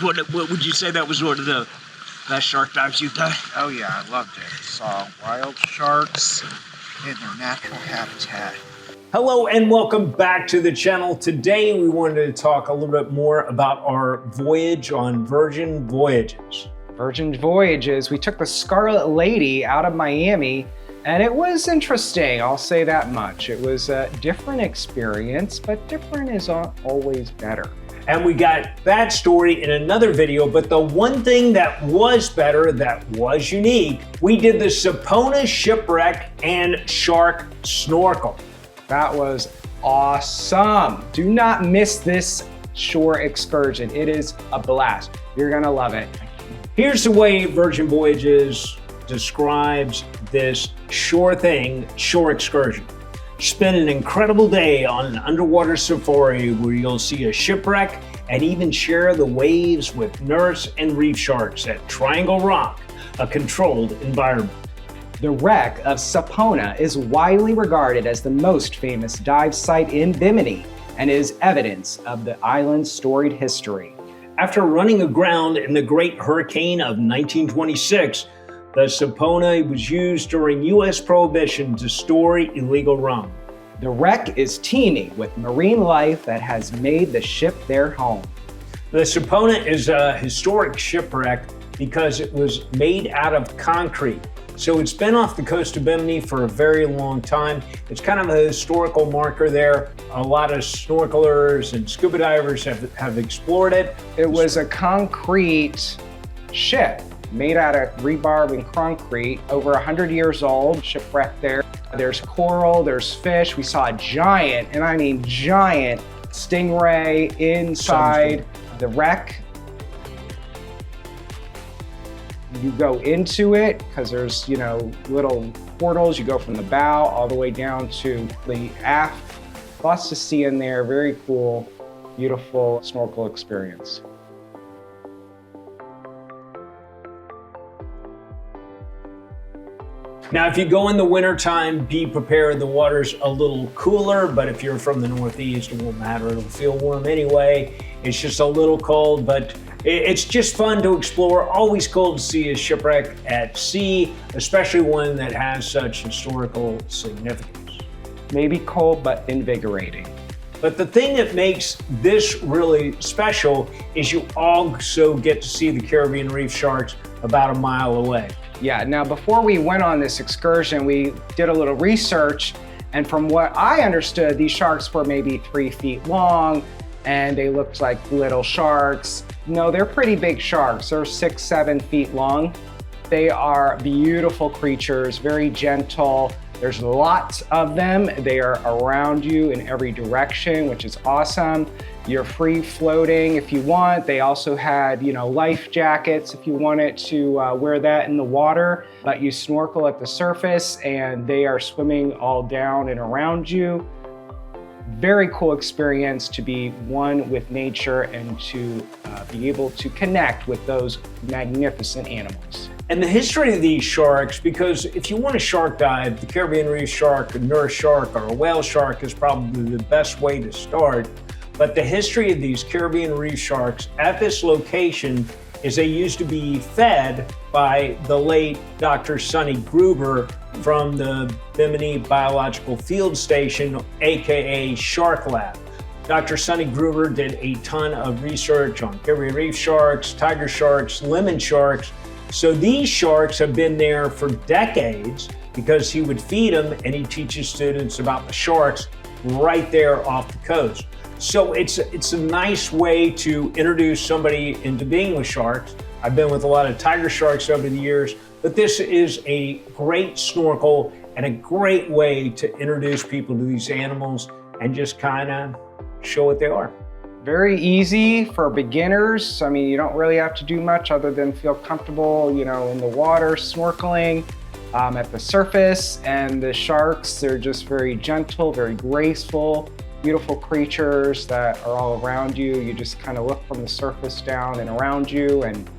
What would you say that was one of the best shark dives you've done? Oh yeah, I loved it. Saw wild sharks in their natural habitat. Hello and welcome back to the channel. Today we wanted to talk a little bit more about our voyage on Virgin Voyages. Virgin Voyages, we took the Scarlet Lady out of Miami, and it was interesting, I'll say that much. It was a different experience, but different is always better. And we got that story in another video, but the one thing that was better, that was unique, we did the Sapona Shipwreck and Shark Snorkel. That was awesome. Do not miss this shore excursion. It is a blast. You're gonna love it. Here's the way Virgin Voyages describes this shore excursion. Spend an incredible day on an underwater safari where you'll see a shipwreck and even share the waves with nurse and reef sharks at Triangle Rock, a controlled environment. The wreck of Sapona is widely regarded as the most famous dive site in Bimini and is evidence of the island's storied history. After running aground in the Great Hurricane of 1926, the Sapona was used during U.S. Prohibition to store illegal rum. The wreck is teeming with marine life that has made the ship their home. The Sapona is a historic shipwreck because it was made out of concrete. So it's been off the coast of Bimini for a very long time. It's kind of a historical marker there. A lot of snorkelers and scuba divers have explored it. It was a concrete ship made out of rebar and concrete, over 100 years old, shipwrecked there. There's coral, there's fish. We saw a giant, and I mean giant, stingray inside the wreck. You go into it because there's, little portals. You go from the bow all the way down to the aft. Lots to see in there. Very cool, beautiful snorkel experience. Now, if you go in the wintertime, be prepared. The water's a little cooler, but if you're from the Northeast, it won't matter. It'll feel warm anyway. It's just a little cold, but it's just fun to explore. Always cool to see a shipwreck at sea, especially one that has such historical significance. Maybe cold, but invigorating. But the thing that makes this really special is you also get to see the Caribbean Reef Sharks about a mile away. Yeah, now before we went on this excursion, we did a little research, and from what I understood, these sharks were maybe 3 feet long, and they looked like little sharks. No, they're pretty big sharks. They're 6, 7 feet long. They are beautiful creatures, very gentle. There's lots of them. They are around you in every direction, which is awesome. You're free floating if you want. They also had, life jackets if you wanted to wear that in the water, but you snorkel at the surface and they are swimming all down and around you. Very cool experience to be one with nature and to be able to connect with those magnificent animals. And the history of these sharks, because if you want to shark dive, the Caribbean Reef Shark, a nurse shark, or a whale shark is probably the best way to start. But the history of these Caribbean Reef Sharks at this location is they used to be fed by the late Dr. Sunny Gruber from the Bimini Biological Field Station, AKA Shark Lab. Dr. Sunny Gruber did a ton of research on Caribbean Reef Sharks, tiger sharks, lemon sharks. So these sharks have been there for decades because he would feed them and he teaches students about the sharks right there off the coast. So it's a nice way to introduce somebody into being with sharks. I've been with a lot of tiger sharks over the years, but this is a great snorkel and a great way to introduce people to these animals and just kind of show what they are. Very easy for beginners. I mean, you don't really have to do much other than feel comfortable, in the water, snorkeling at the surface. And the sharks, they're just very gentle, very graceful, beautiful creatures that are all around you. You just kind of look from the surface down and around you, and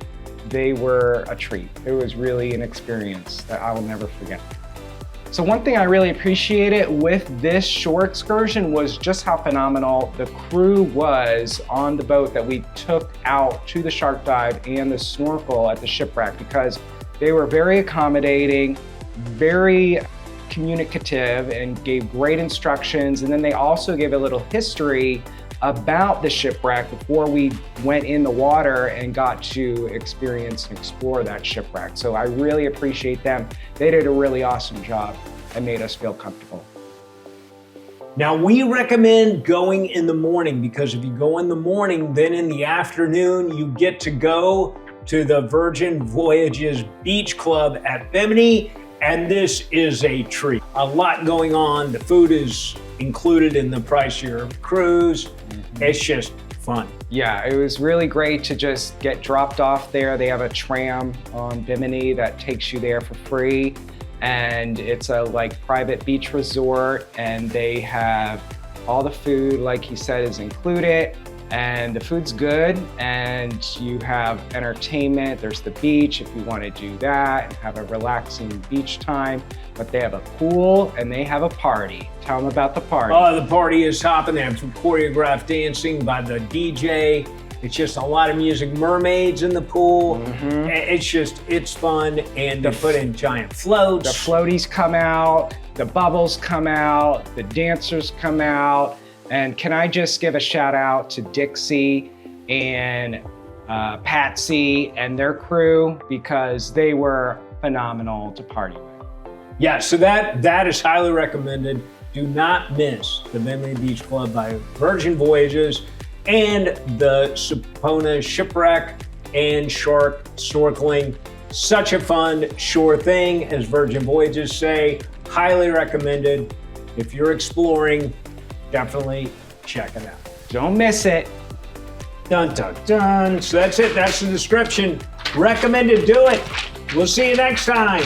they were a treat. It was really an experience that I will never forget. So one thing I really appreciated with this shore excursion was just how phenomenal the crew was on the boat that we took out to the shark dive and the snorkel at the Shipwreck, because they were very accommodating, very communicative, and gave great instructions. And then they also gave a little history about the shipwreck before we went in the water and got to experience and explore that shipwreck. So I really appreciate them. They did a really awesome job and made us feel comfortable. Now, we recommend going in the morning, because if you go in the morning, then in the afternoon, you get to go to the Virgin Voyages Beach Club at Bimini, and this is a treat. A lot going on. The food is included in the price of your cruise. It's just fun. Yeah, it was really great to just get dropped off there. They have a tram on Bimini that takes you there for free. And it's a private beach resort, and they have all the food, like he said, is included. And the food's good, and you have entertainment. There's the beach if you want to do that and have a relaxing beach time. But they have a pool and they have a party. Tell them about the party. Oh, the party is hopping. They have some choreographed dancing by the DJ. It's just a lot of music, mermaids in the pool. It's fun, and they put in giant floats. The floaties come out, the bubbles come out, the dancers come out. And can I just give a shout out to Dixie and Patsy and their crew, because they were phenomenal to party with. Yeah, so that is highly recommended. Do not miss the Bimini Beach Club by Virgin Voyages and the Sapona Shipwreck and Shark Snorkeling. Such a fun shore thing, as Virgin Voyages say. Highly recommended. If you're exploring, definitely check it out. Don't miss it. Dun, dun, dun. So that's it. That's the description. Recommended. Do it. We'll see you next time.